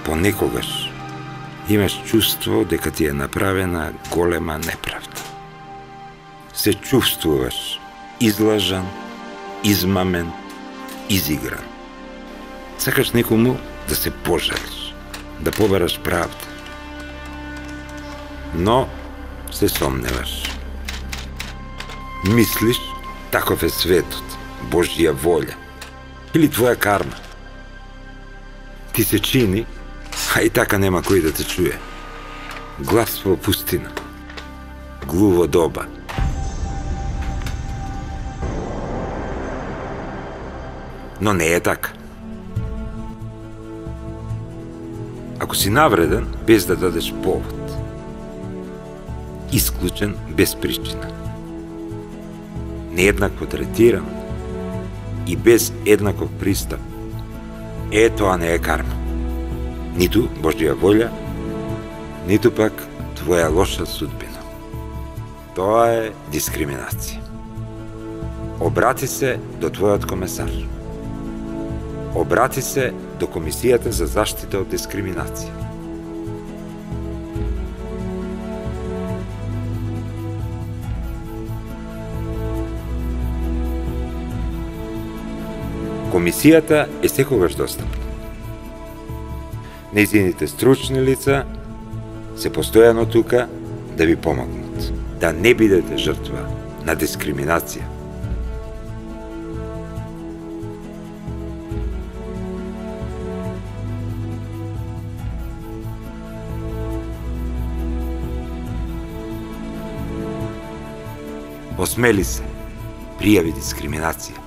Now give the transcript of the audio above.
понекогаш имаш чувство дека ти е направена голема неправда. Се чувствуваш излажан, измамен, изигран. Сакаш некому да се пожалиш, да побараш правда. Но се сомневаш. Мислиш, таков е светот, Божја волја или твоја карма. Ти се чини, а и така нема кој да те чуе. Глас во пустина, глуво доба. Но не е така. Ако си навреден без да дадеш повод, исклучен без причина, нееднакво третиран и без еднаков пристап, тоа не е карма. Ниту Божја волја, ниту пак твоја лоша судбина. Тоа е дискриминација. Обрати се до твојот комесар. Обрати се до Комисијата за заштита од дискриминација. Комисијата е секогаш достапна. Нејзините стручни лица се постојано тука да ви помогнат, да не бидете жртва на дискриминација. Осмели се, пријави дискриминација.